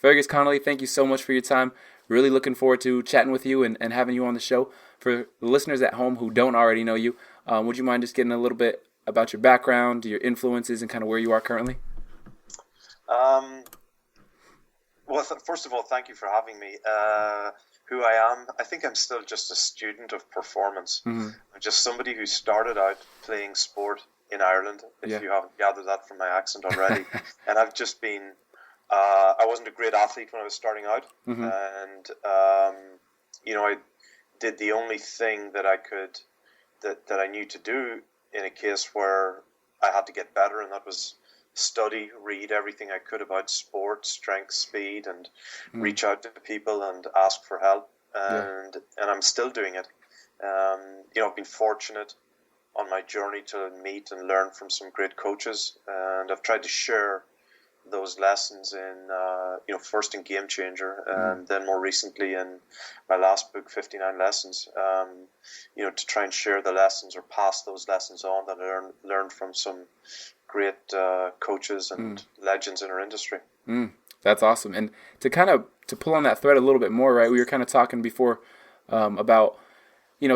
Fergus, Connolly, thank you so much for your time. Really looking forward to chatting with you and having you on the show. For the listeners at home who don't already know you, would you mind just getting a little bit about your background, your influences, and kind of where you are currently? Um, well, first of all, thank you for having me. Who I am, I think I'm still just a student of performance. Mm-hmm. I'm just somebody who started out playing sport in Ireland, if Yeah. you haven't gathered that from my accent already. And I've just been, I wasn't a great athlete when I was starting out. Mm-hmm. And, I did the only thing that that I knew to do in a case where I had to get better, and that was study, read everything I could about sport, strength, speed, and Mm. reach out to people and ask for help. Yeah. And I'm still doing it. I've been fortunate on my journey to meet and learn from some great coaches, and I've tried to share those lessons in, first in Game Changer, and then more recently in my last book, 59 Lessons, to try and share the lessons or pass those lessons on that I learned from some great coaches and legends in our industry. That's awesome. And to pull on that thread a little bit more, right? We were kind of talking before about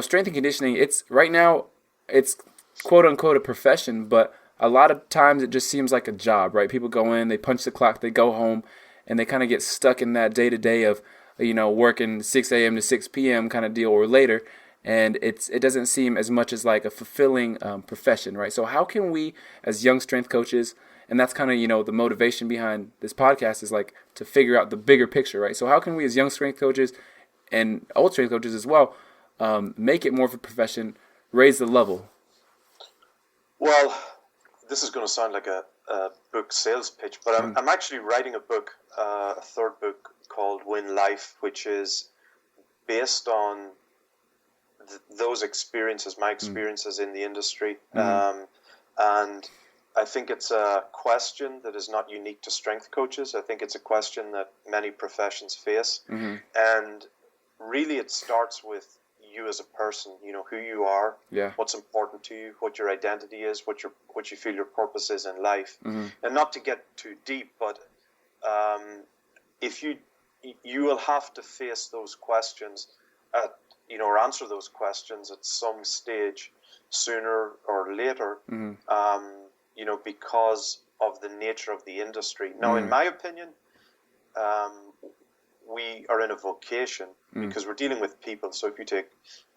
strength and conditioning. It's right now it's quote unquote a profession, but a lot of times it just seems like a job, right? People go in, they punch the clock, they go home, and they kind of get stuck in that day to day of working 6 a.m. to 6 p.m. kind of deal or later. And it doesn't seem as much as like a fulfilling profession, right? So how can we, as young strength coaches, and that's kind of the motivation behind this podcast is like to figure out the bigger picture, right? So how can we, as young strength coaches and old strength coaches as well, make it more of a profession, raise the level? Well, this is going to sound like a book sales pitch, but I'm actually writing a book, a third book called Win Life, which is based on those experiences, my experiences in the industry. And I think it's a question that is not unique to strength coaches. I think it's a question that many professions face. And really it starts with you as a person, who you are, what's important to you, what your identity is, what you feel your purpose is in life. And not to get too deep, but if you will have to face those questions or answer those questions at some stage sooner or later, because of the nature of the industry. Now, in my opinion, we are in a vocation because we're dealing with people. So if you take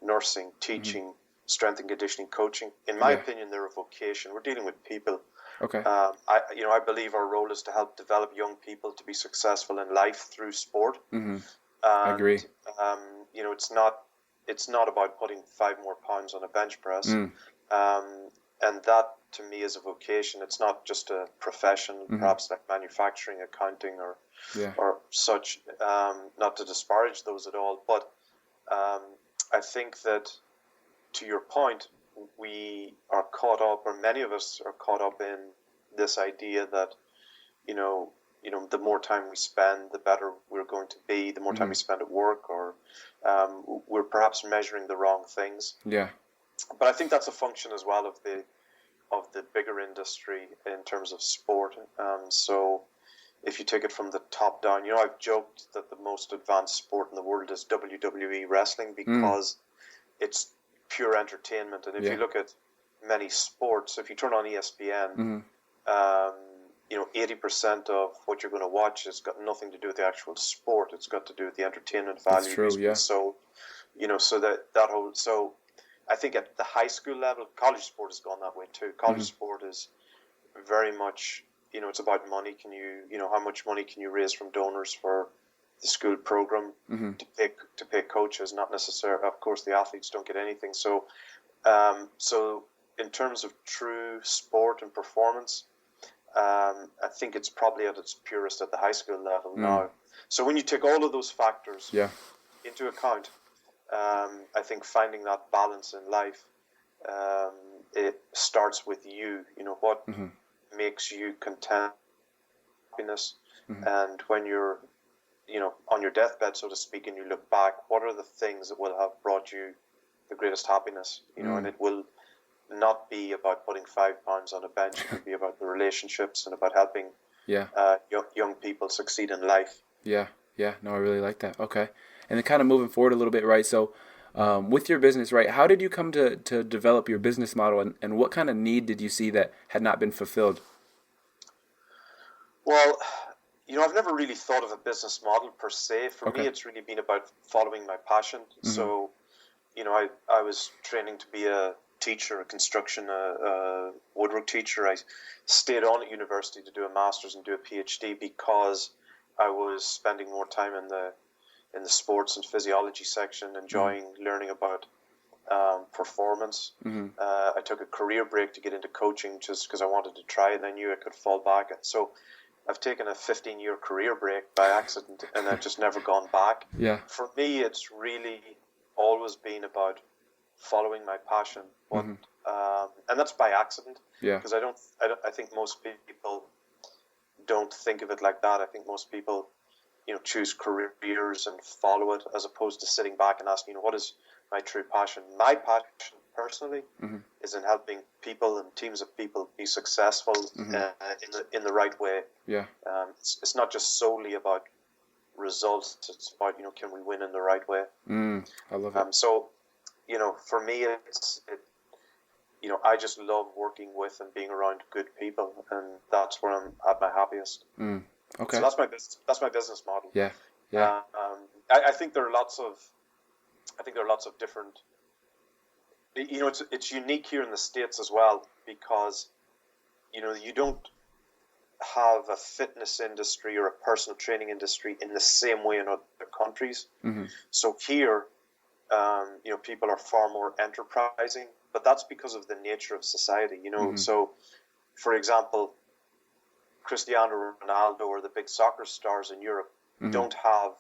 nursing, teaching, strength and conditioning, coaching, in my opinion, they're a vocation. We're dealing with people. Okay. I believe our role is to help develop young people to be successful in life through sport. I agree. It's not about putting 5 more pounds on a bench press. And that, to me, is a vocation. It's not just a profession, perhaps like manufacturing, accounting, or such. Not to disparage those at all, but I think that, to your point, we are caught up, or many of us are caught up in this idea that, the more time we spend, the better we're going to be. The more time we spend at work, or we're perhaps measuring the wrong things. Yeah. But I think that's a function as well of the bigger industry in terms of sport. So if you take it from the top down, I've joked that the most advanced sport in the world is WWE wrestling because it's pure entertainment. And if you look at many sports, if you turn on ESPN, 80% of what you're going to watch has got nothing to do with the actual sport. It's got to do with the entertainment value. That's true, yeah. So, so I think at the high school level, college sport has gone that way too. College sport is very much, it's about money. How much money can you raise from donors for the school program to pay coaches? Not necessarily, of course, the athletes don't get anything. So, in terms of true sport and performance, I think it's probably at its purest at the high school level now. So when you take all of those factors into account, I think finding that balance in life, it starts with you. What makes you content, happiness, and when you're, on your deathbed, so to speak, and you look back, what are the things that will have brought you the greatest happiness? And it will not be about putting 5 pounds on a bench. It will be about the relationships and about helping young people succeed in life. Yeah. Yeah. No, I really like that. Okay. And then kind of moving forward a little bit, right? So, with your business, right, how did you come to develop your business model, and what kind of need did you see that had not been fulfilled? Well, I've never really thought of a business model per se. For me, Okay. it's really been about following my passion. Mm-hmm. So, I was training to be a teacher, a construction, a woodwork teacher. I stayed on at university to do a master's and do a PhD because I was spending more time in the sports and physiology section, Mm-hmm. enjoying learning about performance. Mm-hmm. I took a career break to get into coaching just because I wanted to try it and I knew I could fall back. So I've taken a 15-year career break by accident and I've just never gone back. Yeah. For me, it's really always been about following my passion. Mm-hmm. And that's by accident Yeah. because I think most people don't think of it like that. I think most people, choose careers and follow it as opposed to sitting back and asking, what is my true passion? My passion personally Mm-hmm. is in helping people and teams of people be successful Mm-hmm. in the right way. Yeah. It's not just solely about results. It's about, can we win in the right way? I love it. So, for me, I just love working with and being around good people, and that's where I'm at my happiest. Okay. So that's my business model. Yeah. Yeah. I think there are lots of different. It's unique here in the States as well because you don't have a fitness industry or a personal training industry in the same way in other countries. Mm-hmm. So here, people are far more enterprising, but that's because of the nature of society. Mm-hmm. So for example, Cristiano Ronaldo or the big soccer stars in Europe Mm-hmm. don't have,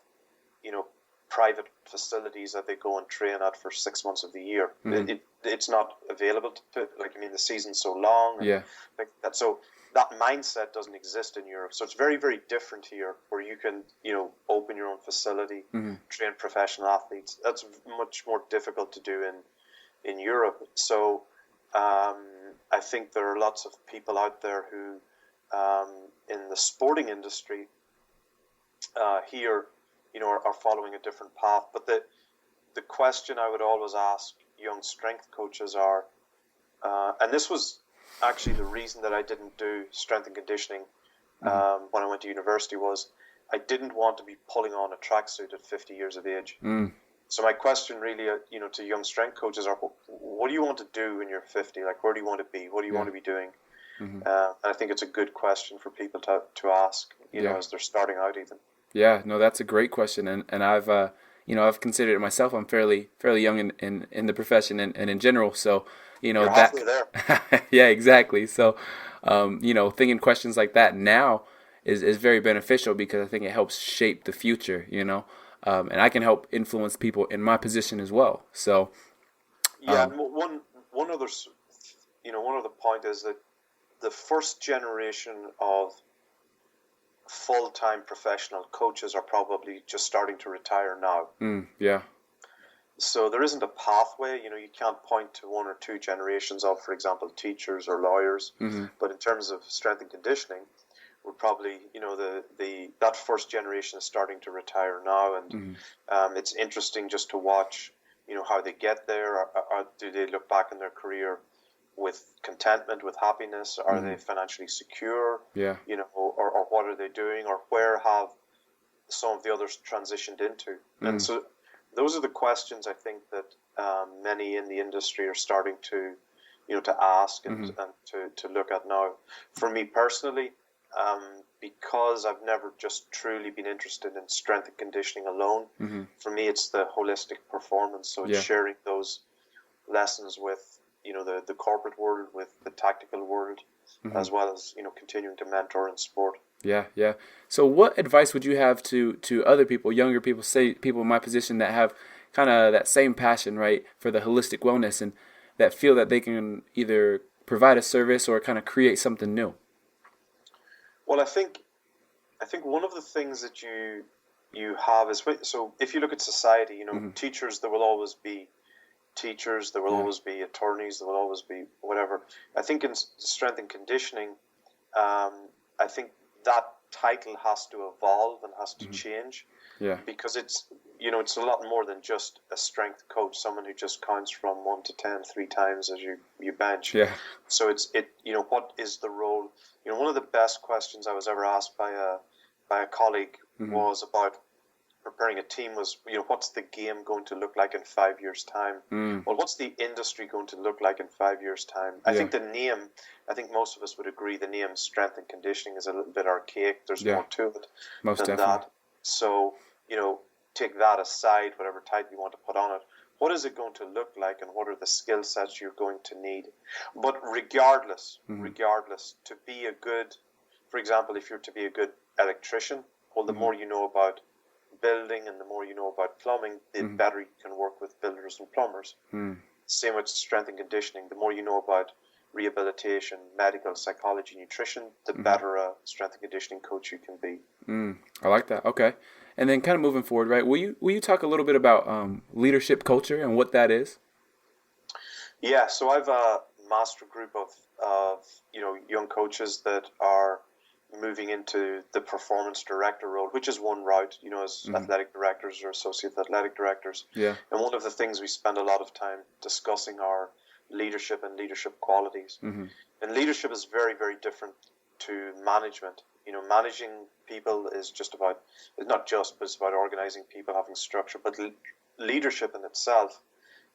private facilities that they go and train at for 6 months of the year. Mm-hmm. It's not available to, the season's so long. And Yeah. like that. So that mindset doesn't exist in Europe. So it's very, very different here where you can, open your own facility, Mm-hmm. train professional athletes. That's much more difficult to do in Europe. So I think there are lots of people out there who, in the sporting industry here, are following a different path. But the question I would always ask young strength coaches are, and this was actually the reason that I didn't do strength and conditioning when I went to university, was I didn't want to be pulling on a tracksuit at 50 years of age. So my question really, to young strength coaches are, what do you want to do when you're 50? Like, where do you want to be? What do you want to be doing? Mm-hmm. And I think it's a good question for people to ask, Yeah. as they're starting out even. Yeah, no, that's a great question, and I've I've considered it myself. I'm fairly young in the profession and in general, so You're that halfway there. yeah, exactly. So thinking questions like that now is very beneficial because I think it helps shape the future, and I can help influence people in my position as well. So Yeah, and one other point is that the first generation of full-time professional coaches are probably just starting to retire now. Yeah. So there isn't a pathway. You can't point to one or two generations of, for example, teachers or lawyers. Mm-hmm. But in terms of strength and conditioning, we're probably, that first generation is starting to retire now, and Mm-hmm. it's interesting just to watch, how they get there. Do they look back in their career with contentment, with happiness? Are they financially secure? Yeah. Or what are they doing? Or where have some of the others transitioned into? And so those are the questions I think that many in the industry are starting to, to ask and to look at now. For me personally, because I've never just truly been interested in strength and conditioning alone, for me it's the holistic performance. So it's sharing those lessons with, the corporate world, with the tactical world, as well as, continuing to mentor in sport. Yeah, yeah. So what advice would you have to other people, younger people, say people in my position that have kind of that same passion, right, for the holistic wellness and that feel that they can either provide a service or kind of create something new? Well, I think one of the things that you have is, so if you look at society, teachers, there will always be teachers, there will always be attorneys, there will always be whatever. I think in strength and conditioning, I think that title has to evolve and has to change. Yeah. Because it's a lot more than just a strength coach, someone who just counts from 1 to 10 3 times as you bench. Yeah. So what is the role? One of the best questions I was ever asked by a colleague was about preparing a team was, what's the game going to look like in 5 years' time? Well, what's the industry going to look like in 5 years' time? I think most of us would agree the name strength and conditioning is a little bit archaic. There's more to it than that. So, take that aside, whatever title you want to put on it. What is it going to look like, and what are the skill sets you're going to need? But regardless, to be a good, for example, if you're to be a good electrician, well, the more you know about building and the more you know about plumbing, the better you can work with builders and plumbers. Same with strength and conditioning. The more you know about rehabilitation, medical, psychology, nutrition, the better a strength and conditioning coach you can be. I like that. Okay. And then kind of moving forward, right? Will you talk a little bit about leadership culture and what that is? Yeah. So I've a master group of young coaches that are moving into the performance director role, which is one route, as athletic directors or associate athletic directors. Yeah. And one of the things we spend a lot of time discussing are leadership and leadership qualities. And leadership is very, very different to management. Managing people is but it's about organizing people, having structure. But leadership in itself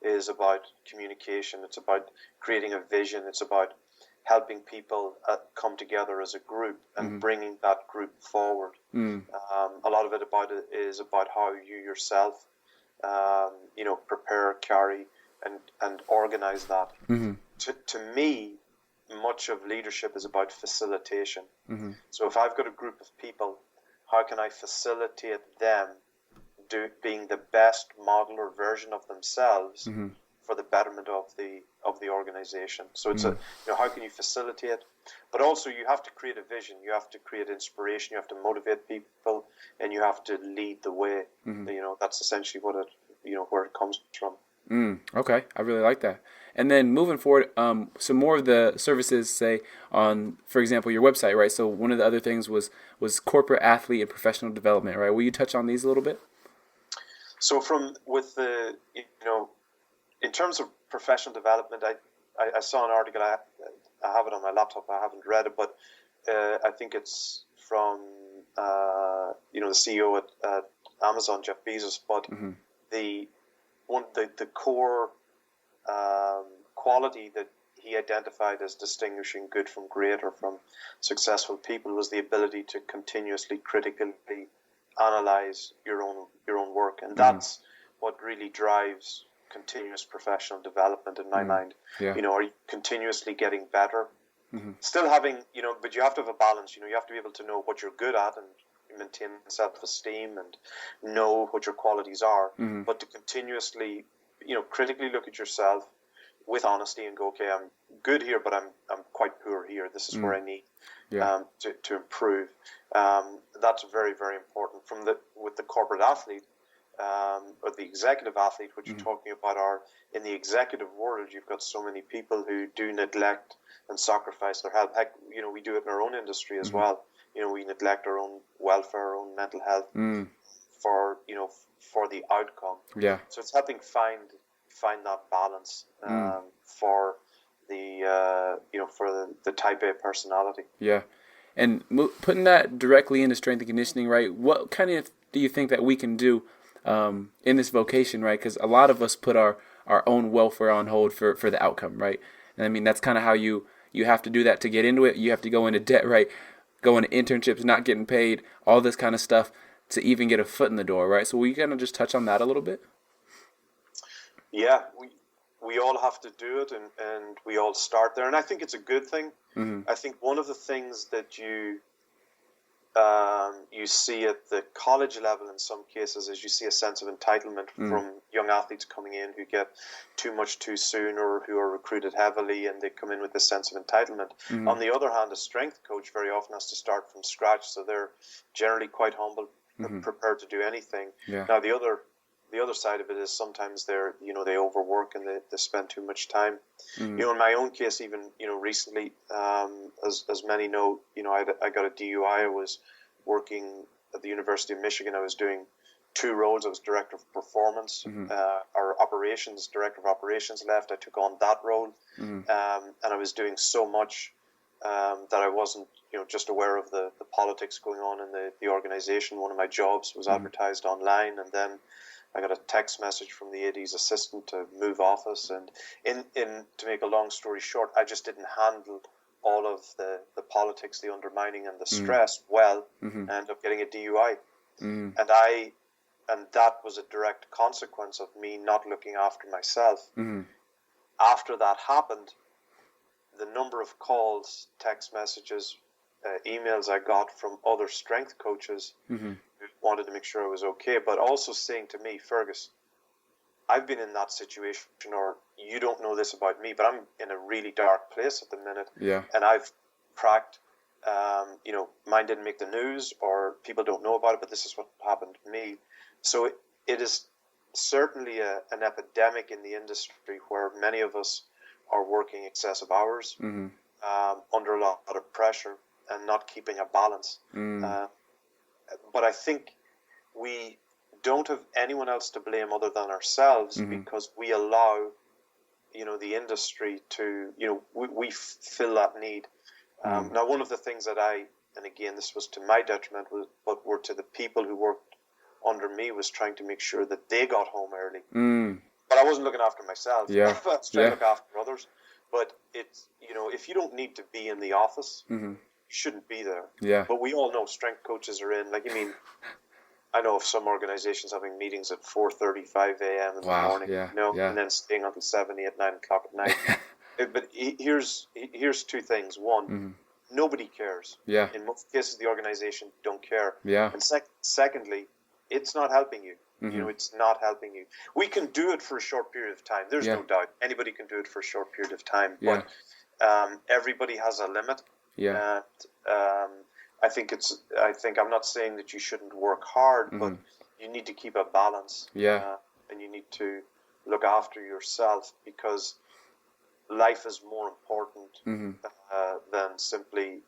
is about communication. It's about creating a vision. It's about helping people come together as a group and bringing that group forward. A lot of it is about how you yourself, prepare, carry, and organize that. To me, much of leadership is about facilitation. So if I've got a group of people, how can I facilitate them being the best model or version of themselves for the betterment of the organization? So it's how can you facilitate? But also you have to create a vision. You have to create inspiration. You have to motivate people, and you have to lead the way. That's essentially what where it comes from. Okay, I really like that. And then moving forward, some more of the services, say on, for example, your website, right? So one of the other things was corporate athlete and professional development, right? Will you touch on these a little bit? So in terms of professional development, I saw an article. I have it on my laptop. I haven't read it, but I think it's from the CEO at Amazon, Jeff Bezos. But the core quality that he identified as distinguishing good from great or from successful people was the ability to continuously critically analyze your own work, and that's what really drives continuous professional development in my mind. Yeah. Are you continuously getting better? Still having, but you have to have a balance. You have to be able to know what you're good at and maintain self-esteem and know what your qualities are, but to continuously, critically look at yourself with honesty and go, okay, I'm good here, but I'm quite poor here. This is where I need to improve. That's very, very important. With the corporate athlete or the executive athlete, what you're talking about are in the executive world, you've got so many people who do neglect and sacrifice their health. Heck, we do it in our own industry as well. We neglect our own welfare, our own mental health for the outcome. Yeah. So it's helping find that balance for the type A personality. Yeah. And putting that directly into strength and conditioning, right? What kind of do you think that we can do in this vocation, right? Because a lot of us put our own welfare on hold for the outcome, right? And I mean, that's kind of how you have to do that to get into it. You have to go into debt, right? Go into internships, not getting paid, all this kind of stuff to even get a foot in the door, right? So will you kind of just touch on that a little bit? Yeah, we all have to do it, and we all start there. And I think it's a good thing. I think one of the things that you see at the college level in some cases is you see a sense of entitlement from young athletes coming in who get too much too soon or who are recruited heavily, and they come in with this sense of entitlement. On the other hand, a strength coach very often has to start from scratch, so they're generally quite humble, prepared to do anything. Yeah. Now the other side of it is sometimes they overwork and they spend too much time. In my own case, even recently, as many know, I got a DUI. I was working at the University of Michigan. I was doing 2 roles. I was director of performance, or operations, director of operations left. I took on that role, and I was doing so much that I wasn't, just aware of the politics going on in the organization. One of my jobs was advertised online, and then I got a text message from the AD's assistant to move office. And to make a long story short, I just didn't handle all of the politics, the undermining, and the stress well, and ended up getting a DUI. And that was a direct consequence of me not looking after myself. After that happened, the number of calls, text messages, emails I got from other strength coaches who wanted to make sure I was okay, but also saying to me, Fergus, I've been in that situation, or you don't know this about me, but I'm in a really dark place at the minute. Yeah. And I've cracked, mine didn't make the news, or people don't know about it, but this is what happened to me. So it is certainly an epidemic in the industry where many of us are working excessive hours, under a lot of pressure, and not keeping a balance. But I think we don't have anyone else to blame other than ourselves, because we allow, the industry to, we fill that need. Now, one of the things that and again, this was to my detriment, but were to the people who worked under me, was trying to make sure that they got home early. But I wasn't looking after myself. I was trying to look after others. But it's, if you don't need to be in the office, you shouldn't be there. Yeah. But we all know strength coaches are in. I know of some organizations having meetings at 4:35 a.m. in the morning, and then staying until 7, 8, 9 o'clock at night. But here's 2 things. One, nobody cares. Yeah. In most cases, the organization don't care. Yeah. And secondly, it's not helping you. It's not helping you. We can do it for a short period of time. There's no doubt. Anybody can do it for a short period of time. But everybody has a limit. Yeah. And I think I'm not saying that you shouldn't work hard, but you need to keep a balance. Yeah. And you need to look after yourself, because life is more important than simply,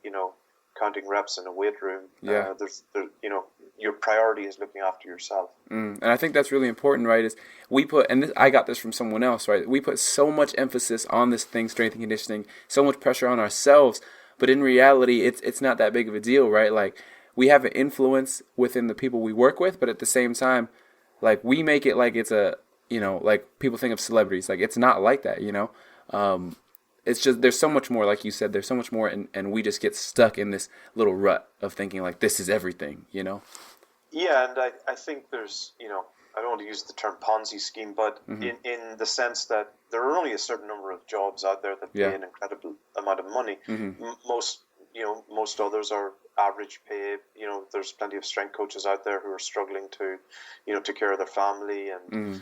counting reps in a weight room. Yeah. Your priority is looking after yourself. And I think that's really important, right? Is I got this from someone else, right? We put so much emphasis on this thing, strength and conditioning, so much pressure on ourselves, but in reality, it's not that big of a deal, right? Like, we have an influence within the people we work with, but at the same time, like, we make it like it's a, like people think of celebrities, like it's not like that, It's just, there's so much more, like you said, there's so much more, and we just get stuck in this little rut of thinking like this is everything, Yeah, and I think there's, I don't want to use the term Ponzi scheme, but in the sense that there are only a certain number of jobs out there that pay an incredible amount of money. Most others are average pay. There's plenty of strength coaches out there who are struggling to, take care of their family and,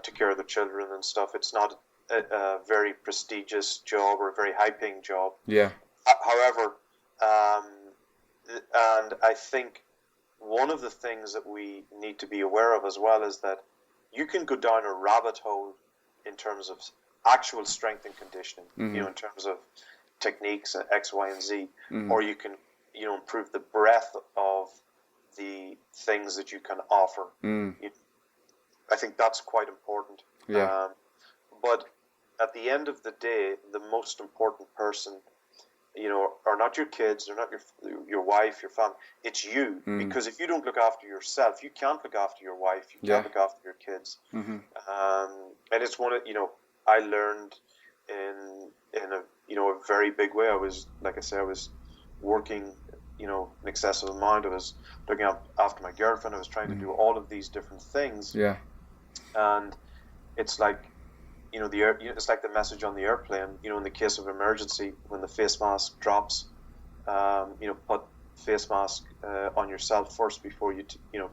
take care of their children and stuff. It's not a very prestigious job or a very high-paying job. Yeah. However, and I think one of the things that we need to be aware of as well is that you can go down a rabbit hole in terms of actual strength and conditioning, in terms of techniques and X, Y, and Z, or you can, improve the breadth of the things that you can offer. I think that's quite important. Yeah. But at the end of the day, the most important person, are not your kids, they're not your wife, your family. It's you. Because if you don't look after yourself, you can't look after your wife, you can't look after your kids. And it's one of, I learned in a very big way. I was, like I say, I was working, an excessive amount. I was looking after my girlfriend. I was trying to do all of these different things. Yeah. And it's like, it's like the message on the airplane, in the case of emergency, when the face mask drops, put face mask on yourself first before you,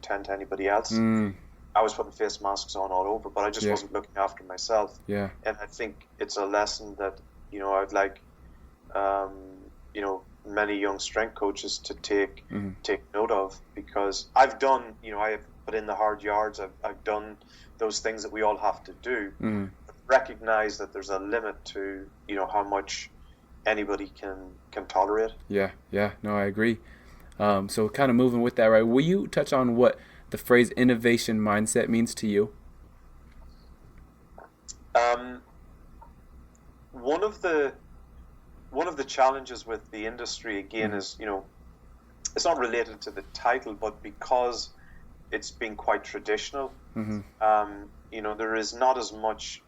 tend to anybody else. I was putting face masks on all over, but I just wasn't looking after myself. Yeah. And I think it's a lesson that, I'd like, many young strength coaches to take note of, because I've done, I have put in the hard yards. I've done those things that we all have to do. Recognize that there's a limit to how much anybody can tolerate. Yeah, no, I agree. So kind of moving with that, right? Will you touch on what the phrase innovation mindset means to you? One of the challenges with the industry again is, it's not related to the title, but because it's been quite traditional, there is not as much,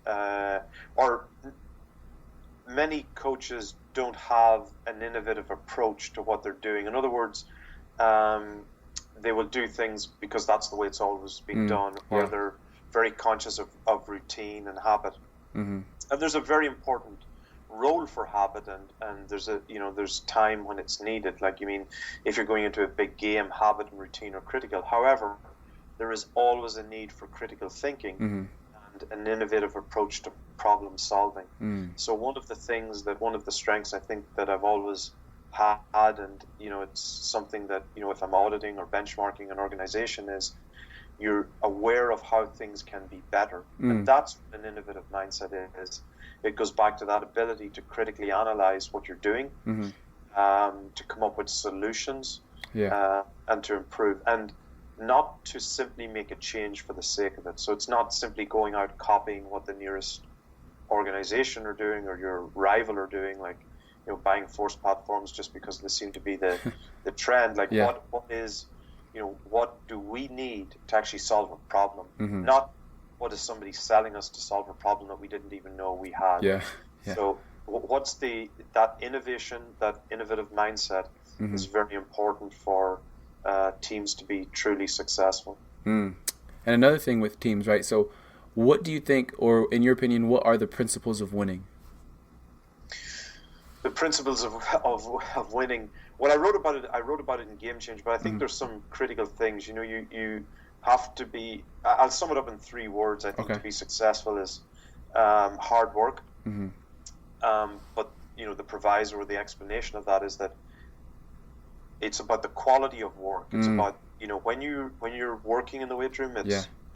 or many coaches don't have an innovative approach to what they're doing. In other words, they will do things because that's the way it's always been done, or they're very conscious of routine and habit. And there's a very important role for habit, and there's time when it's needed. If you're going into a big game, habit and routine are critical. However, there is always a need for critical thinking and an innovative approach to problem solving. So one of the strengths I think that I've always had, and it's something that if I'm auditing or benchmarking an organization, is you're aware of how things can be better. And that's what an innovative mindset is. It goes back to that ability to critically analyze what you're doing, to come up with solutions, and to improve, and not to simply make a change for the sake of it. So it's not simply going out copying what the nearest organization are doing or your rival are doing, buying force platforms just because they seem to be the trend. What do we need to actually solve a problem? Not what is somebody selling us to solve a problem that we didn't even know we had. So what's that innovation, that innovative mindset is very important for teams to be truly successful. And another thing with teams, right? So what do you think, or in your opinion, what are the principles of winning? The principles of winning. Well, I wrote about it in Game Change, but I think there's some critical things. You have to be. I'll sum it up in 3 words. I think to be successful is hard work. But the proviso or the explanation of that is that it's about the quality of work. It's about when you're working in the weight room,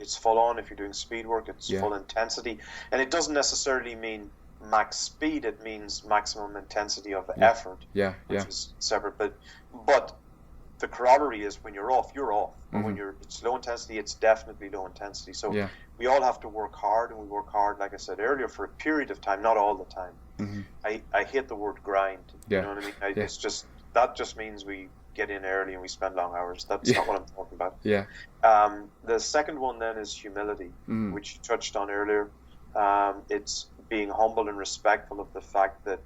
it's full on. If you're doing speed work, it's full intensity, and it doesn't necessarily mean max speed. It means maximum intensity of effort, which is separate. But the corollary is when you're off, you're off. But when it's low intensity, it's definitely low intensity. So we all have to work hard, and we work hard, like I said earlier, for a period of time, not all the time. I hate the word grind. You know what I mean? It's just that just means we get in early and we spend long hours. That's not what I'm talking about. The second one then is humility, which you touched on earlier. It's being humble and respectful of the fact that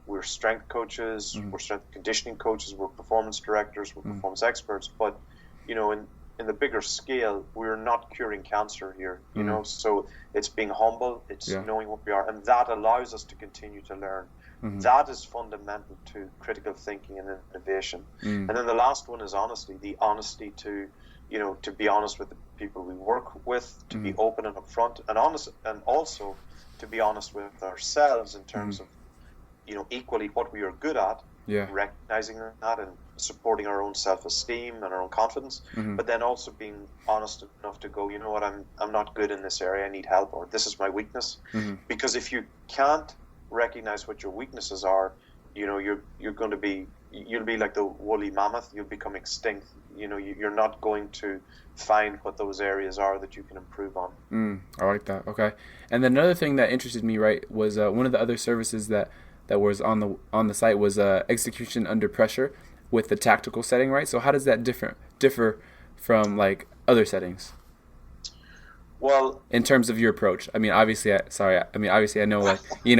we're strength coaches, we're strength conditioning coaches, we're performance directors, we're performance experts, but in the bigger scale, we're not curing cancer here, so it's being humble, it's knowing what we are, and that allows us to continue to learn. That is fundamental to critical thinking and innovation. And then the last one is honesty, the honesty to be honest with the people we work with, to be open and upfront and honest, and also to be honest with ourselves in terms of equally what we are good at, recognizing that and supporting our own self-esteem and our own confidence, but then also being honest enough to go, I'm not good in this area, I need help, or this is my weakness. Because if you can't recognize what your weaknesses are, you'll be like the woolly mammoth. You'll become extinct. You're not going to find what those areas are that you can improve on. I like that. Okay. And then another thing that interested me, right, was one of the other services that was on the site was execution under pressure with the tactical setting, right? So how does that differ from other settings? Well, in terms of your approach, obviously I know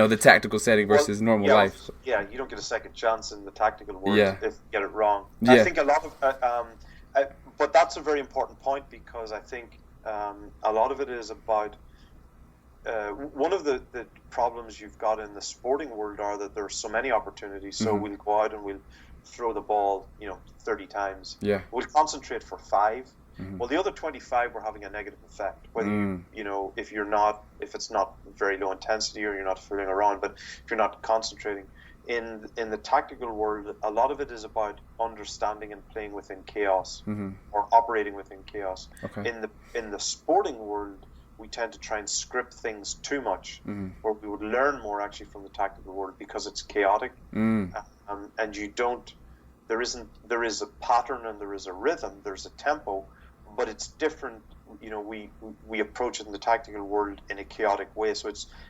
the tactical setting versus normal life. So. Yeah, you don't get a second chance in the tactical world if you get it wrong. I think a lot of, but that's a very important point, because I think a lot of it is about one of the problems you've got in the sporting world are that there are so many opportunities. So we'll go out and we'll throw the ball 30 times. We'll concentrate for 5. Well, the other 25 were having a negative effect. Whether if it's not very low intensity or you're not fooling around, but if you're not concentrating in the tactical world, a lot of it is about understanding and playing within chaos or operating within chaos. In the sporting world, we tend to try and script things too much, where we would learn more actually from the tactical world because it's chaotic, and you don't there is a pattern and there is a rhythm, there's a tempo, but it's different. We approach it in the tactical world in a chaotic way. So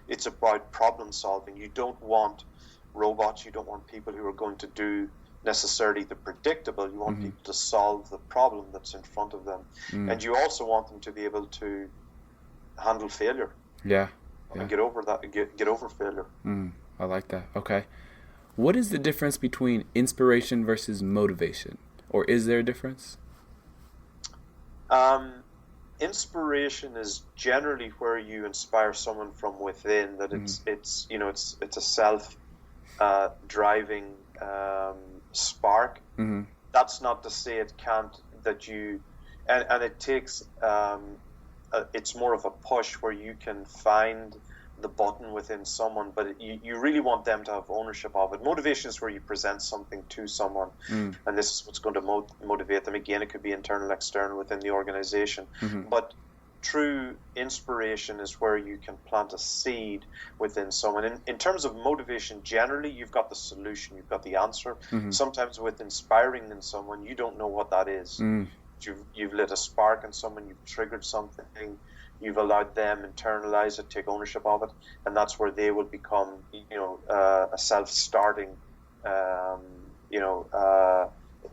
it's about problem solving. You don't want robots. You don't want people who are going to do necessarily the predictable. You want people to solve the problem that's in front of them, and you also want them to be able to handle failure. And get over that. Get over failure. I like that. Okay, what is the difference between inspiration versus motivation, or is there a difference? Inspiration is generally where you inspire someone from within. That it's a self driving spark. That's not to say it can't, that you and it takes it's more of a push where you can find the button within someone, but you really want them to have ownership of it. Motivation is where you present something to someone, and this is what's going to motivate them. Again, it could be internal, external within the organization, but true inspiration is where you can plant a seed within someone. In terms of motivation, generally, you've got the solution, you've got the answer. Sometimes with inspiring in someone, you don't know what that is. You've lit a spark in someone, you've triggered something, you've allowed them internalize it, take ownership of it, and that's where they will become, a self-starting,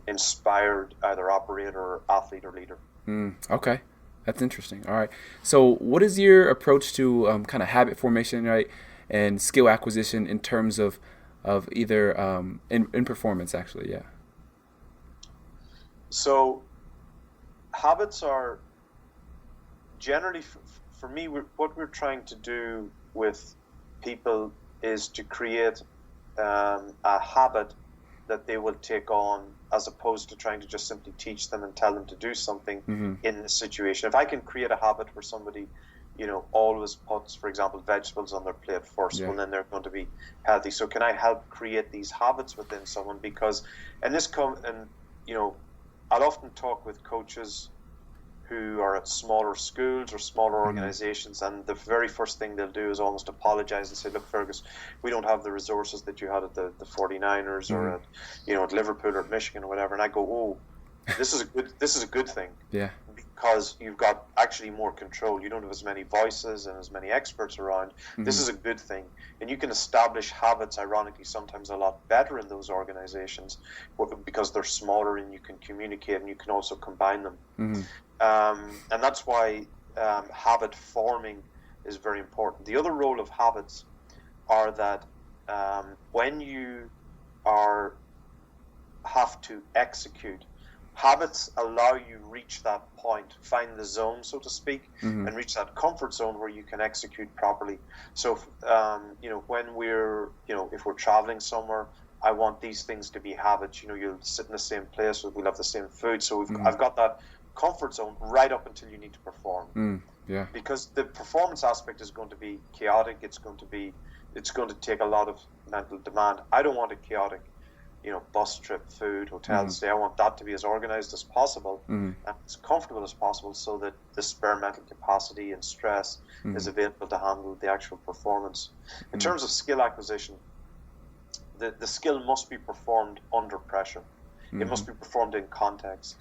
inspired either operator or athlete or leader. Okay, that's interesting. All right. So, what is your approach to kind of habit formation, right, and skill acquisition in terms of either in performance, actually? Yeah. So, habits are generally, for me, what we're trying to do with people is to create a habit that they will take on, as opposed to trying to just simply teach them and tell them to do something in the situation. If I can create a habit where somebody, always puts, for example, vegetables on their plate first, well, then they're going to be healthy. So can I help create these habits within someone? Because, I'll often talk with coaches who are at smaller schools or smaller organizations, and the very first thing they'll do is almost apologize and say, look, Fergus, we don't have the resources that you had at the 49ers or at Liverpool or at Michigan or whatever. And I go, oh, this is a good thing. Yeah. Because you've got actually more control. You don't have as many voices and as many experts around. This is a good thing. And you can establish habits, ironically, sometimes a lot better in those organizations because they're smaller and you can communicate and you can also combine them. And that's why habit forming is very important. The other role of habits are that when you have to execute, habits allow you reach that point, find the zone, so to speak, and reach that comfort zone where you can execute properly. So, when we're, if we're traveling somewhere, I want these things to be habits. You'll sit in the same place, we'll have the same food. So I've got that comfort zone right up until you need to perform. Because the performance aspect is going to be chaotic. It's going to take a lot of mental demand. I don't want a chaotic, bus trip, food, hotel stay. I want that to be as organized as possible and as comfortable as possible, so that the spare mental capacity and stress is available to handle the actual performance. In terms of skill acquisition, the skill must be performed under pressure. It must be performed in context.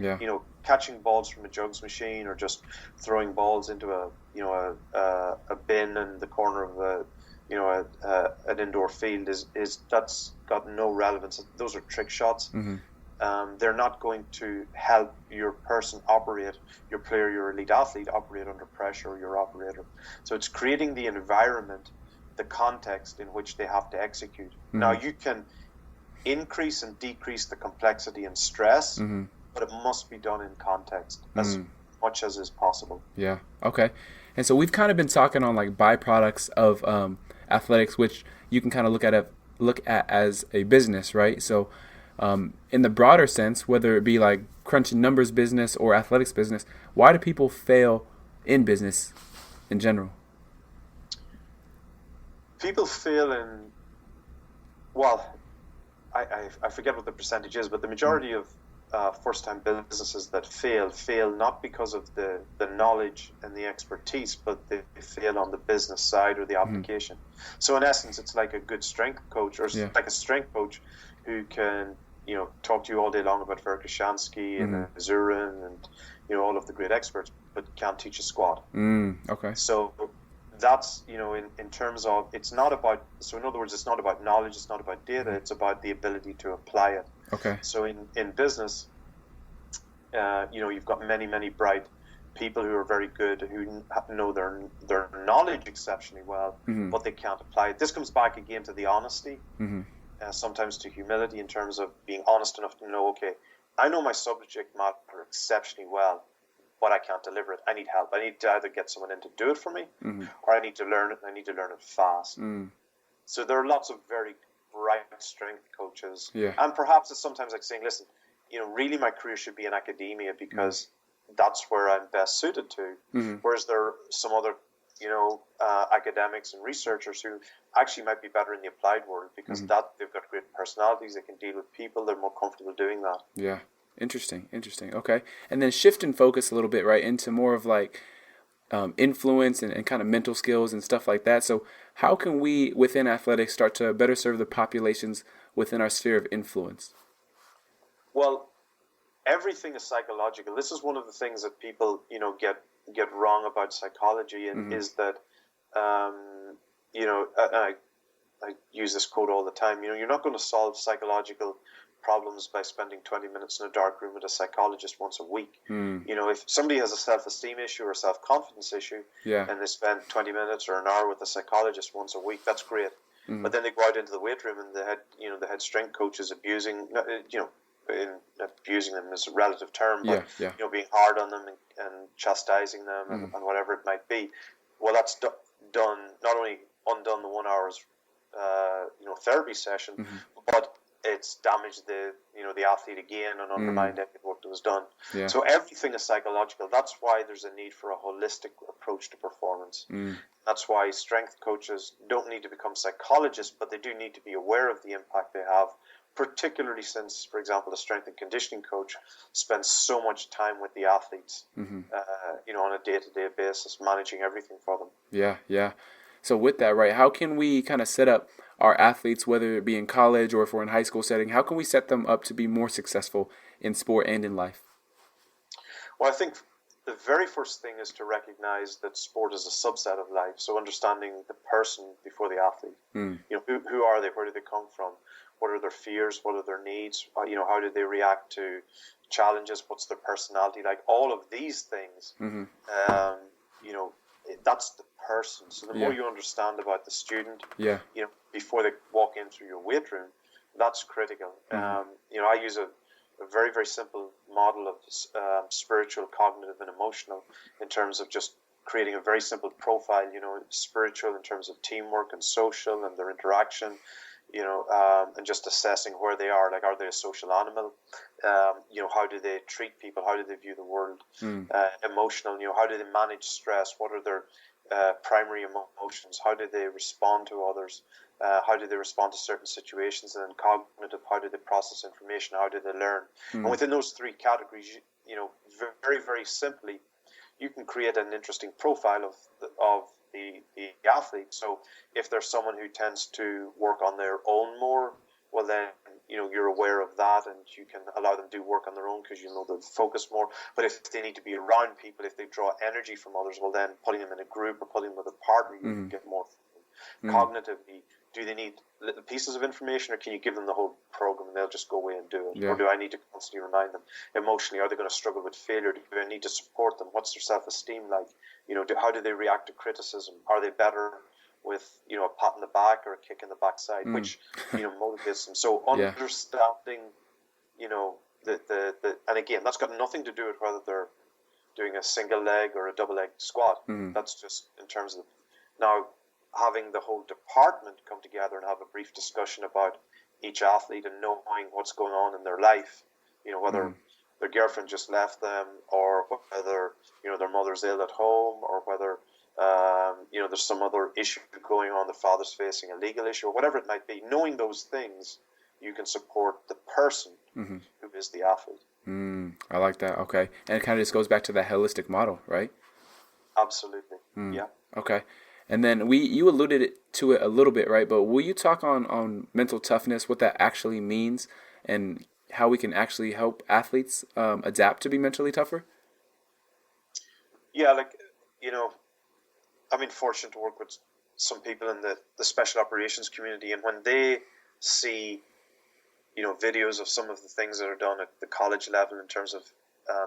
Catching balls from a jugs machine or just throwing balls into a bin in the corner of an indoor field is that's got no relevance. Those are trick shots. They're not going to help your person operate, your player, your elite athlete operate under pressure, or your operator. So it's creating the environment, the context in which they have to execute. Now you can increase and decrease the complexity and stress, but it must be done in context as much as is possible. Yeah. Okay. And so we've kind of been talking on like byproducts of athletics, which you can kind of look at as a business, right? So in the broader sense, whether it be like crunching numbers business or athletics business, why do people fail in business in general? People fail in, I forget what the percentage is, but the majority of first-time businesses that fail not because of the knowledge and the expertise, but they fail on the business side or the application. So in essence, it's like a good strength coach, or like a strength coach who can talk to you all day long about Fergus and Azurin and all of the great experts, but can't teach a squat. Okay. So that's in terms of, it's not about, so in other words, it's not about knowledge, it's not about data, it's about the ability to apply it. Okay. So in business, you've got many bright people who are very good, who know their knowledge exceptionally well, but they can't apply it. This comes back again to the honesty, sometimes to humility, in terms of being honest enough to know, okay, I know my subject matter exceptionally well, but I can't deliver it. I need help. I need to either get someone in to do it for me, or I need to learn it, and I need to learn it fast. So there are lots of very bright strength coaches. Yeah. And perhaps it's sometimes like saying, listen, really my career should be in academia because that's where I'm best suited to. Whereas there are some other, academics and researchers who actually might be better in the applied world because they've got great personalities, they can deal with people, they're more comfortable doing that. Yeah. Interesting. Okay. And then shift and focus a little bit, right, into more of like influence and kind of mental skills and stuff like that. So how can we within athletics start to better serve the populations within our sphere of influence? Well, everything is psychological. This is one of the things that people, get wrong about psychology, and is that, I use this quote all the time. You're not going to solve psychological problems by spending 20 minutes in a dark room with a psychologist once a week. If somebody has a self-esteem issue or a self-confidence issue, and they spend 20 minutes or an hour with a psychologist once a week, that's great. But then they go out into the weight room and the head strength coach is abusing, abusing them is a relative term, but being hard on them and chastising them and whatever it might be. Well, that's done, not only undone the 1 hour's therapy session, but it's damaged the athlete again and undermined any work that was done. Yeah. So everything is psychological. That's why there's a need for a holistic approach to performance. That's why strength coaches don't need to become psychologists, but they do need to be aware of the impact they have, particularly since, for example, the strength and conditioning coach spends so much time with the athletes, on a day-to-day basis, managing everything for them. Yeah. So with that, right, how can we kind of set up our athletes, whether it be in college or if we're in high school setting, how can we set them up to be more successful in sport and in life? Well, I think the very first thing is to recognize that sport is a subset of life. So understanding the person before the athlete. Who are they? Where do they come from? What are their fears? What are their needs? How do they react to challenges? What's their personality like? All of these things, that's the person. So the more you understand about the student, before they walk in through your weight room, that's critical. I use a very, very simple model of spiritual, cognitive, and emotional in terms of just creating a very simple profile, spiritual in terms of teamwork and social and their interaction, and just assessing where they are. Like, are they a social animal? How do they treat people? How do they view the world? Emotional, how do they manage stress? What are their primary emotions? How do they respond to others? How do they respond to certain situations? And then cognitive, how do they process information? How do they learn? And within those three categories, very, very simply, you can create an interesting profile of the athlete. So if there's someone who tends to work on their own more, well then, you're aware of that and you can allow them to do work on their own because they'll focus more. But if they need to be around people, if they draw energy from others, well then putting them in a group or putting them with a partner, you can get more. Cognitively, do they need little pieces of information, or can you give them the whole program and they'll just go away and do it? Or do I need to constantly remind them? Emotionally, are they going to struggle with failure? Do I need to support them? What's their self-esteem like? How do they react to criticism? Are they better with a pat in the back or a kick in the backside, which motivates them? So understanding, the and again, that's got nothing to do with whether they're doing a single leg or a double leg squat. That's just in terms of now having the whole department come together and have a brief discussion about each athlete and knowing what's going on in their life, whether their girlfriend just left them, or whether their mother's ill at home, or whether there's some other issue going on, the father's facing a legal issue, or whatever it might be. Knowing those things, you can support the person who is the athlete. I like that. Okay. And it kind of just goes back to that holistic model, right? Absolutely. Yeah. Okay. And then you alluded to it a little bit, right? But will you talk on mental toughness, what that actually means, and how we can actually help athletes adapt to be mentally tougher? Yeah, like, I've been fortunate to work with some people in the special operations community, and when they see, videos of some of the things that are done at the college level in terms of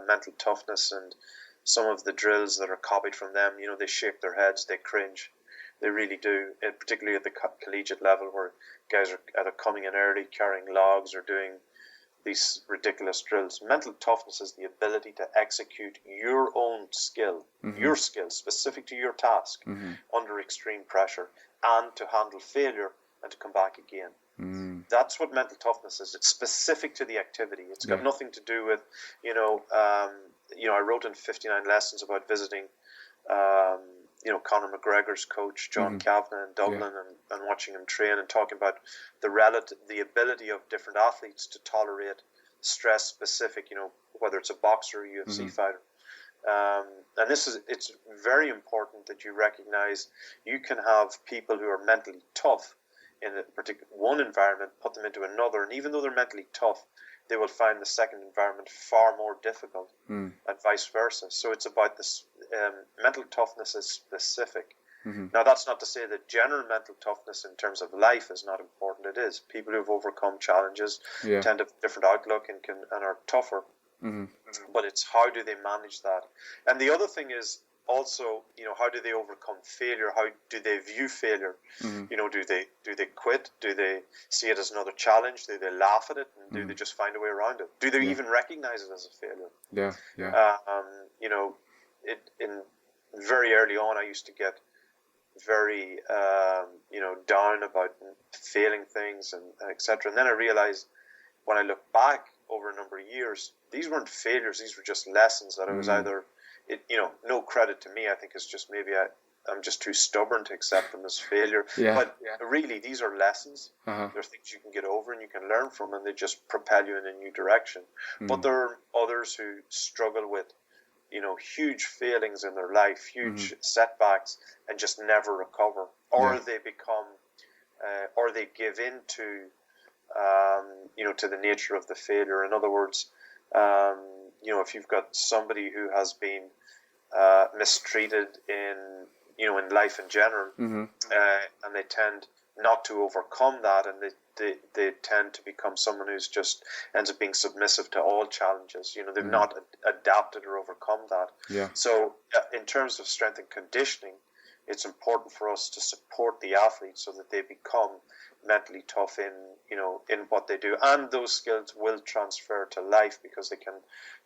mental toughness and some of the drills that are copied from them, they shake their heads, they cringe. They really do, and particularly at the collegiate level where guys are either coming in early, carrying logs, or doing these ridiculous drills. Mental toughness is the ability to execute your own skill, your skill specific to your task under extreme pressure, and to handle failure and to come back again. That's what mental toughness is. It's specific to the activity. It's got nothing to do with, I wrote in 59 Lessons about visiting, Conor McGregor's coach, John Kavanagh in Dublin, and watching him train and talking about the ability of different athletes to tolerate stress specific, whether it's a boxer or a UFC fighter. And it's very important that you recognize you can have people who are mentally tough in a particular one environment, put them into another, and even though they're mentally tough, they will find the second environment far more difficult, and vice versa. So it's about this. Mental toughness is specific. Now, that's not to say that general mental toughness in terms of life is not important. It is. People who've overcome challenges tend to have a different outlook and are tougher. But it's how do they manage that? And the other thing is also, how do they overcome failure? How do they view failure? Do they quit? Do they see it as another challenge? Do they laugh at it? And do they just find a way around it? Do they even recognize it as a failure? In very early on, I used to get very, down about failing things and etc. And then I realized when I look back over a number of years, these weren't failures. These were just lessons that I was either, no credit to me. I think it's just maybe I'm just too stubborn to accept them as failure. But really, these are lessons. They're things you can get over and you can learn from, and they just propel you in a new direction. But there are others who struggle with, huge failings in their life, huge setbacks, and just never recover. Or they become, or they give in to, to the nature of the failure. In other words, if you've got somebody who has been mistreated in life in general, and they tend not to overcome that, and they tend to become someone who's just ends up being submissive to all challenges. They've not adapted or overcome that. So in terms of strength and conditioning, it's important for us to support the athletes so that they become mentally tough in what they do, and those skills will transfer to life because they can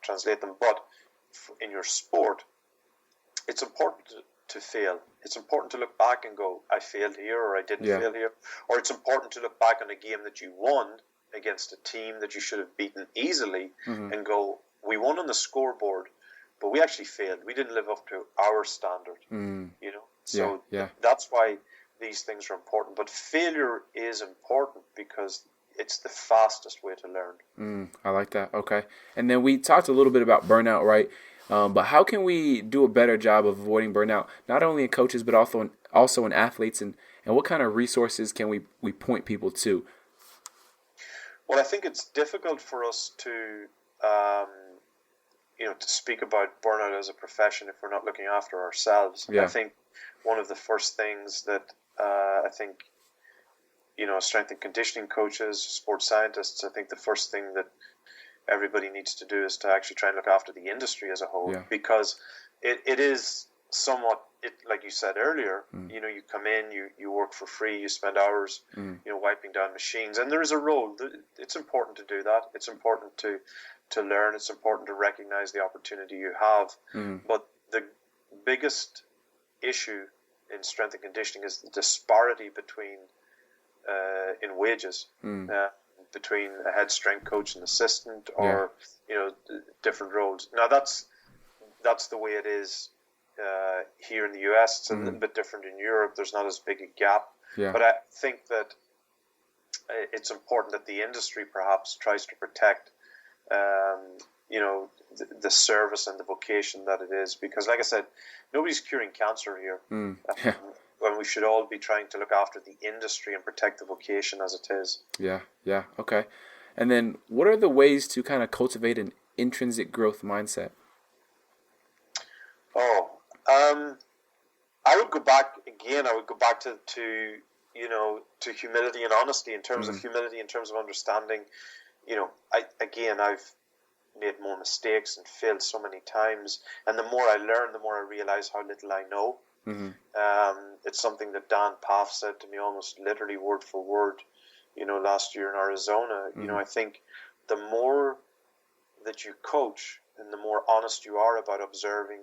translate them. But in your sport, it's important to fail. It's important to look back and go, I failed here, or I didn't fail here. Or it's important to look back on a game that you won against a team that you should have beaten easily and go, we won on the scoreboard, but we actually failed. We didn't live up to our standard. So that's why these things are important. But failure is important because it's the fastest way to learn. I like that. Okay. And then we talked a little bit about burnout, right? But how can we do a better job of avoiding burnout, not only in coaches, but also in athletes? And what kind of resources can we point people to? Well, I think it's difficult for us to speak about burnout as a profession if we're not looking after ourselves. I think one of the first things that strength and conditioning coaches, sports scientists, I think the first thing that everybody needs to do is to actually try and look after the industry as a whole, because it is somewhat, like you said earlier, you come in, you work for free, you spend hours, wiping down machines, and there is a role. It's important to do that. It's important to learn. It's important to recognize the opportunity you have. But the biggest issue in strength and conditioning is the disparity between in wages. Between a head strength coach and assistant, or different roles. Now that's the way it is here in the US. It's a little bit different in Europe. There's not as big a gap, but I think that it's important that the industry perhaps tries to protect the service and the vocation that it is, because like I said, nobody's curing cancer here. When we should all be trying to look after the industry and protect the vocation as it is. Okay. And then what are the ways to kind of cultivate an intrinsic growth mindset? I would go back again. I would go back to to humility and honesty in terms of humility, in terms of understanding. I've made more mistakes and failed so many times, and the more I learn, the more I realize how little I know. It's something that Dan Paff said to me almost literally word for word, last year in Arizona. I think the more that you coach and the more honest you are about observing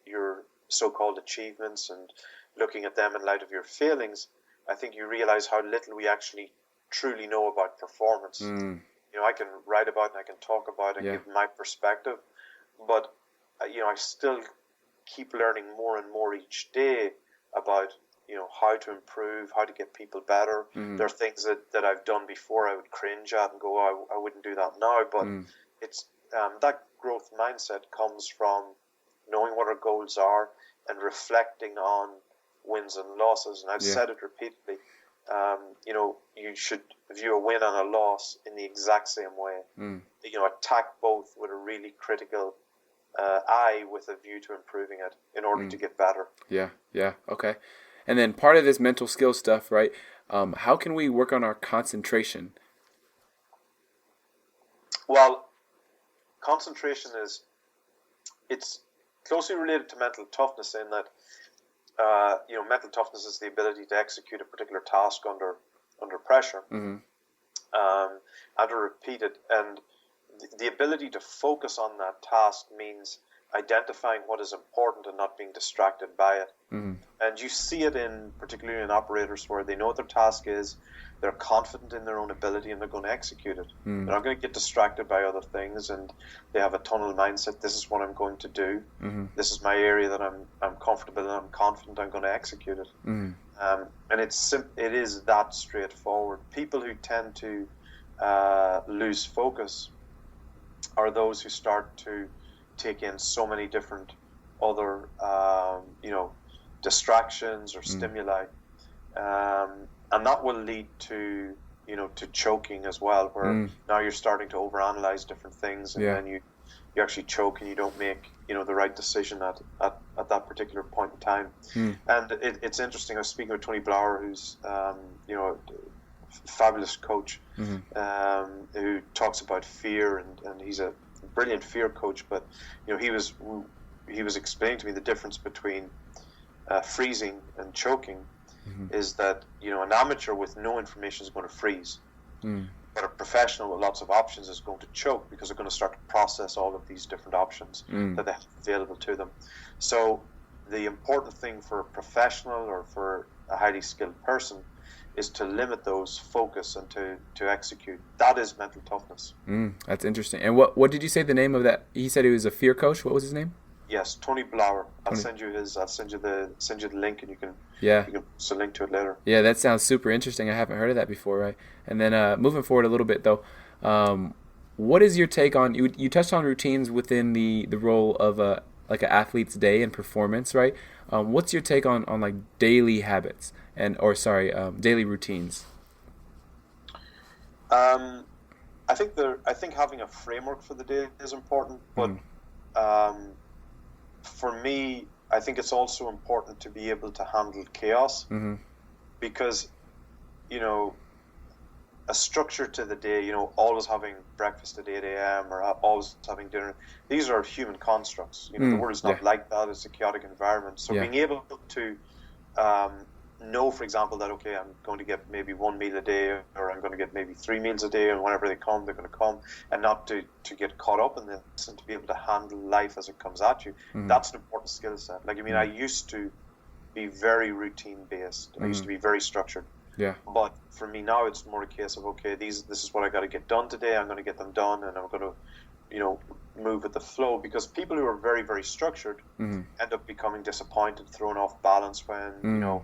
your so-called achievements and looking at them in light of your failings, I think you realize how little we actually truly know about performance. I can write about it and I can talk about it and give my perspective, but I still keep learning more and more each day about how to improve, how to get people better. There are things that I've done before I would cringe at and go, oh, I wouldn't do that now, but it's that growth mindset comes from knowing what our goals are and reflecting on wins and losses. And I've said it repeatedly. You should view a win and a loss in the exact same way. Attack both with a really critical eye with a view to improving it in order to get better. Yeah, okay. And then part of this mental skill stuff, right? How can we work on our concentration? Well, concentration it's closely related to mental toughness in that, mental toughness is the ability to execute a particular task under pressure, and to repeat it. And the ability to focus on that task means identifying what is important and not being distracted by it. And you see it particularly in operators where they know what their task is, they're confident in their own ability, and they're going to execute it. They're not going to get distracted by other things, and they have a tunnel mindset. This is what I'm going to do. This is my area that I'm comfortable in. I'm confident I'm going to execute it. And it is that straightforward. People who tend to lose focus are those who start to take in so many different other distractions or stimuli, and that will lead to choking as well, where now you're starting to overanalyze different things, and then you actually choke and you don't make the right decision at that particular point in time. And it's interesting. I was speaking with Tony Blauer, who's a fabulous coach, who talks about fear, and he's a brilliant fear coach, but he was explaining to me the difference between freezing and choking is that an amateur with no information is going to freeze, but a professional with lots of options is going to choke because they're going to start to process all of these different options that they have available to them. So the important thing for a professional or for a highly skilled person is to limit those, focus, and to execute. That is mental toughness. That's interesting. And what did you say the name of that? He said he was a fear coach. What was his name? Yes, Tony Blauer. I'll send you the link, and you can post a link to it later. Yeah, that sounds super interesting. I haven't heard of that before, right? And then moving forward a little bit though, what is your take on you touched on routines within the role of an athlete's day and performance, right? What's your take on like daily habits daily routines? I think having a framework for the day is important, but for me, I think it's also important to be able to handle chaos, because a structure to the day, always having breakfast at 8 a.m. or always having dinner, these are human constructs. The world is not like that. It's a chaotic environment. So being able to know, for example, that, okay, I'm going to get maybe one meal a day, or I'm going to get maybe 3 meals a day, and whenever they come, they're going to come, and not to get caught up in this, and to be able to handle life as it comes at you. That's an important skill set. I used to be very routine-based. I used to be very structured. Yeah. But for me now, it's more a case of, okay, this is what I got to get done today. I'm going to get them done, and I'm going to, move with the flow, because people who are very, very structured end up becoming disappointed, thrown off balance when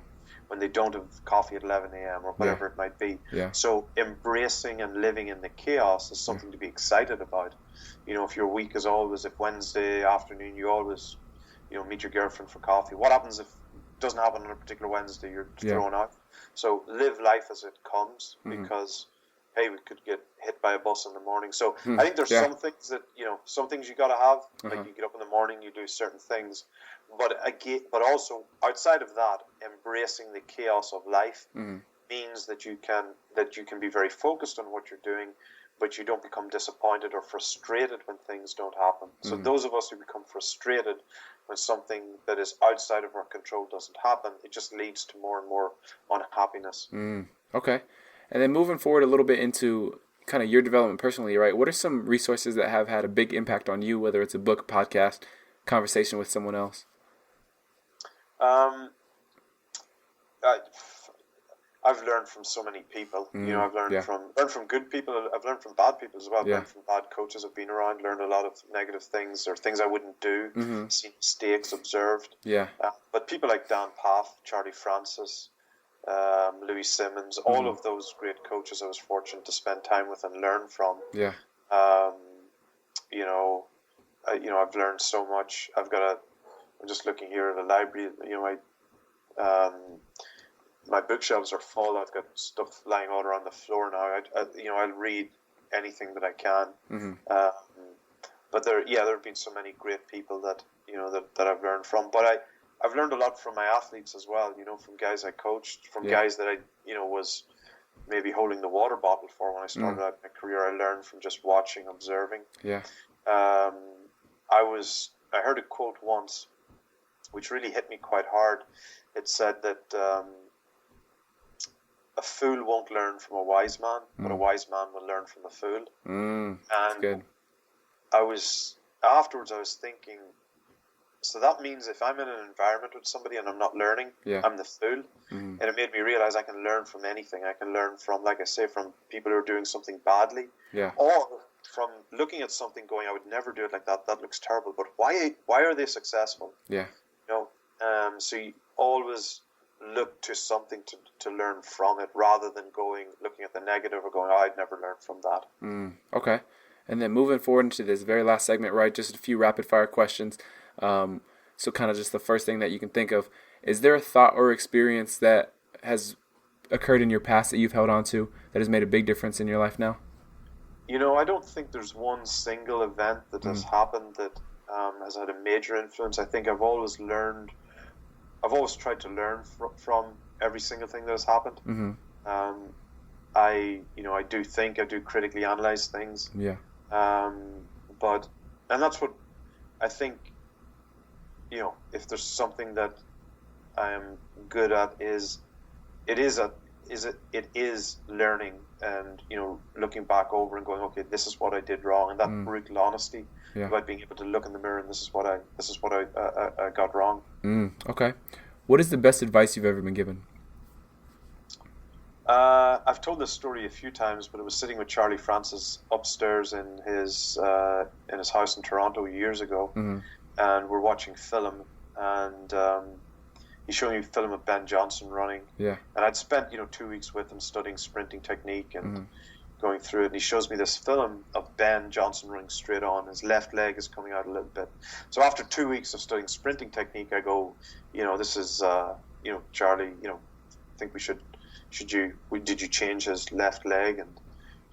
they don't have coffee at 11 a.m. or whatever it might be. Yeah. So embracing and living in the chaos is something to be excited about. If your week is always, if Wednesday afternoon you always, meet your girlfriend for coffee, what happens if it doesn't happen on a particular Wednesday? You're thrown out. So live life as it comes, because hey, we could get hit by a bus in the morning. So I think there's Yeah. some things that, some things you got to have. Uh-huh. Like you get up in the morning, you do certain things. But also outside of that, embracing the chaos of life means that you can be very focused on what you're doing, but you don't become disappointed or frustrated when things don't happen. So those of us who become frustrated when something that is outside of our control doesn't happen, it just leads to more and more unhappiness. Okay. And then moving forward a little bit into kind of your development personally, right? What are some resources that have had a big impact on you, whether it's a book, podcast, conversation with someone else? I've learned from so many people. I've learned from good people. I've learned from bad people as well. I've learned from bad coaches I've been around. Learned a lot of negative things or things I wouldn't do. Seen mistakes, observed. Yeah. But people like Dan Path, Charlie Francis, Louis Simmons, all of those great coaches I was fortunate to spend time with and learn from. Yeah. I've learned so much. I'm just looking here at a library. My bookshelves are full. I've got stuff lying all around the floor now. I'll read anything that I can. But there have been so many great people that I've learned from. But I've learned a lot from my athletes as well. From guys I coached, from guys that I was maybe holding the water bottle for when I started out my career. I learned from just watching, observing. Yeah. I heard a quote once, which really hit me quite hard. It said that a fool won't learn from a wise man, but a wise man will learn from a fool. That's good. I was thinking, so that means if I'm in an environment with somebody and I'm not learning, I'm the fool. And it made me realize I can learn from anything. I can learn from, like I say, from people who are doing something badly, or from looking at something going, I would never do it like that. That looks terrible. But why are they successful? Yeah. So you always look to something to learn from it, rather than looking at the negative or going, I'd never learn from that. Okay. And then moving forward into this very last segment, right, just a few rapid fire questions. So kind of just the first thing that you can think of, is there a thought or experience that has occurred in your past that you've held on to that has made a big difference in your life now? I don't think there's one single event that has happened that has had a major influence. I think I've always tried to learn from every single thing that has happened. I do critically analyze things. Yeah. And that's what I think, if there's something that I am good at it is learning and, looking back over and going, okay, this is what I did wrong. And that brutal honesty about being able to look in the mirror and this is what I got wrong. Okay. What is the best advice you've ever been given? I've told this story a few times, but it was sitting with Charlie Francis upstairs in his house in Toronto years ago, and we're watching film, and he showed me film of Ben Johnson running. Yeah. And I'd spent 2 weeks with him studying sprinting technique and going through it, and he shows me this film of Ben Johnson running straight on. His left leg is coming out a little bit. So after 2 weeks of studying sprinting technique, I go, this is Charlie, I think did you change his left leg? And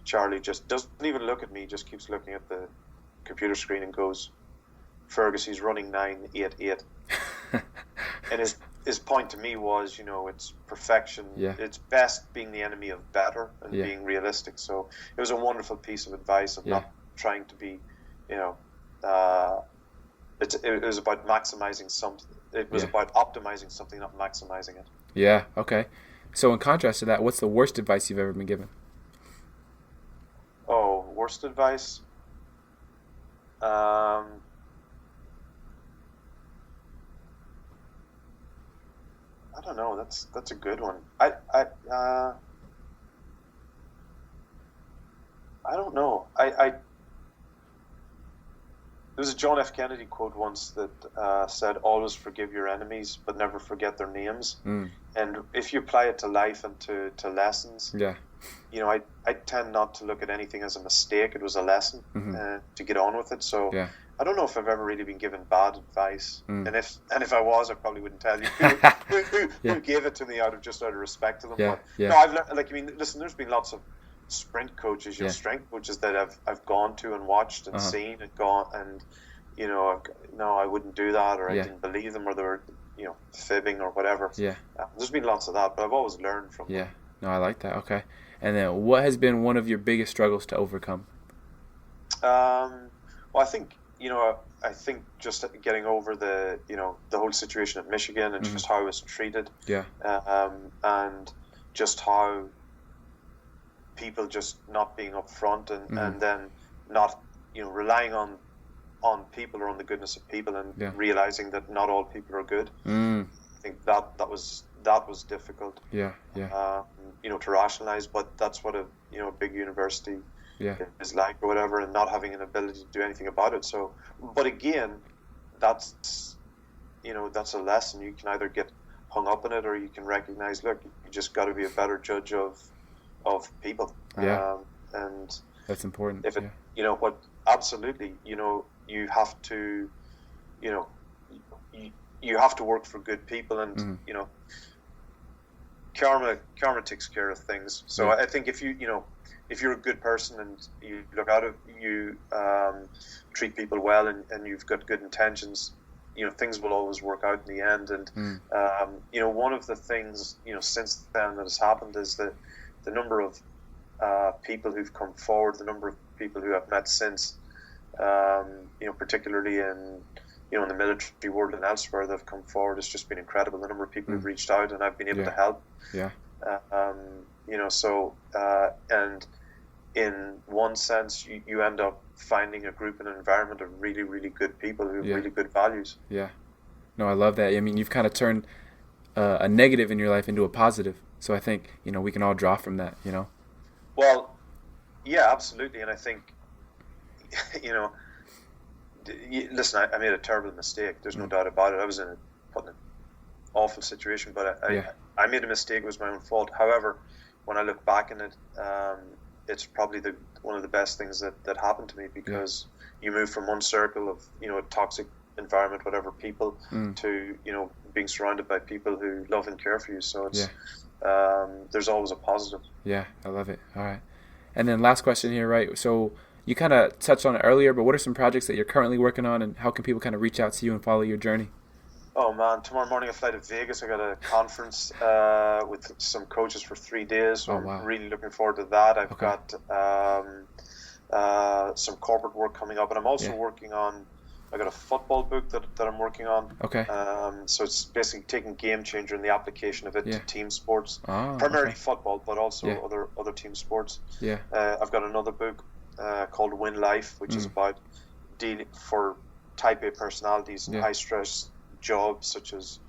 Charlie just doesn't even look at me, just keeps looking at the computer screen and goes, Fergus, he's running 9.88. And his point to me was, it's perfection. Yeah. It's best being the enemy of better and being realistic. So it was a wonderful piece of advice of not trying to be, it was about maximizing something. It was about optimizing something, not maximizing it. Yeah. Okay. So in contrast to that, what's the worst advice you've ever been given? Oh, worst advice? I don't know. That's a good one. I don't know. There was a John F. Kennedy quote once that said, "Always forgive your enemies, but never forget their names." And if you apply it to life and to lessons, I tend not to look at anything as a mistake. It was a lesson to get on with it. So I don't know if I've ever really been given bad advice, and if I was, I probably wouldn't tell you who gave it to me out of respect to them. But no, I've learned. Listen, there's been lots of sprint coaches, Yeah. strength coaches that I've gone to and watched and seen and gone and no, I wouldn't do that, or I Yeah. didn't believe them, or they were fibbing or whatever. Yeah. There's been lots of that, but I've always learned from Yeah. them. No, I like that. Okay. And then what has been one of your biggest struggles to overcome? Well, I think I think just getting over the the whole situation at Michigan and just how I was treated, Yeah. and just how people just not being upfront and then not relying on people or on the goodness of people and realizing that not all people are good. I think that was difficult. Yeah. Yeah. To rationalize, but that's what a big university Yeah. is like or whatever, and not having an ability to do anything about it. So, but again, that's a lesson. You can either get hung up on it, or you can recognize, look, you just got to be a better judge of people. Yeah. And That's important. if it, what absolutely, you have to, you have to work for good people, and karma takes care of things. So I think if you're a good person and you look out of you treat people well and you've got good intentions, things will always work out in the end. And one of the things since then that has happened is that the number of people who've come forward, the number of people who I've met since, particularly in in the military world and elsewhere that have come forward, has just been incredible. The number of people who've reached out and I've been able to help. Yeah. And in one sense, you end up finding a group and an environment of really, really good people who have really good values. Yeah. No, I love that. I mean, you've kind of turned a negative in your life into a positive. So I think, we can all draw from that, Well, yeah, absolutely. And I think, listen, I made a terrible mistake. There's no doubt about it. I was put in an awful situation, but I made a mistake. It was my own fault. However, when I look back on it, it's probably one of the best things that happened to me, because you move from one circle of a toxic environment, whatever, people, to being surrounded by people who love and care for you. So it's there's always a positive. Yeah, I love it. All right. And then last question here, right? So you kind of touched on it earlier, but what are some projects that you're currently working on, and how can people kind of reach out to you and follow your journey? Oh man, tomorrow morning I fly to Vegas. I got a conference with some coaches for 3 days, so I'm really looking forward to that. I've got some corporate work coming up, and I'm also working on, I got a football book that I'm working on. Okay. So it's basically taking Game Changer and the application of it to team sports, Oh, primarily football, but also other team sports. Yeah. I've got another book called Win Life, which is about dealing for type A personalities and high stress jobs, such as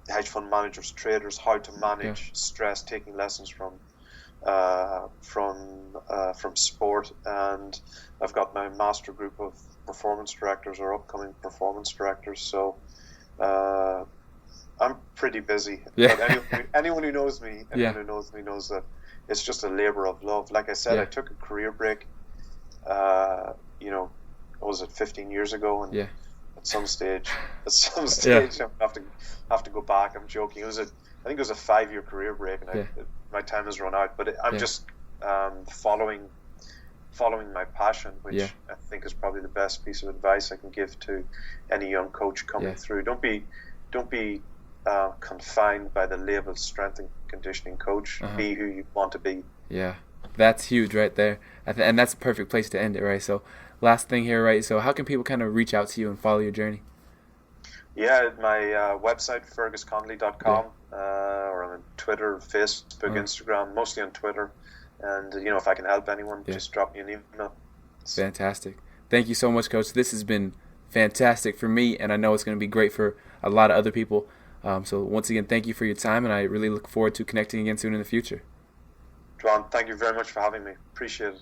hedge fund managers, traders, how to manage stress, taking lessons from sport. And I've got my master group of performance directors or upcoming performance directors. So I'm pretty busy. But anyone who knows me, knows that it's just a labor of love. Like I said, I took a career break. Was it 15 years ago? And at some stage, I have to go back. I'm joking. I think it was a 5-year career break, and my time has run out. But I'm just following my passion, which I think is probably the best piece of advice I can give to any young coach coming through. Don't be confined by the label strength and conditioning coach. Be who you want to be. Yeah, that's huge right there, and that's a perfect place to end it, right? So last thing here, right? So how can people kind of reach out to you and follow your journey? Yeah, my website, fergussconnolly.com, or on Twitter, Facebook, Instagram, mostly on Twitter. And, if I can help anyone, just drop me an email. Fantastic. Thank you so much, Coach. This has been fantastic for me, and I know it's going to be great for a lot of other people. So once again, thank you for your time, and I really look forward to connecting again soon in the future. John, thank you very much for having me. Appreciate it.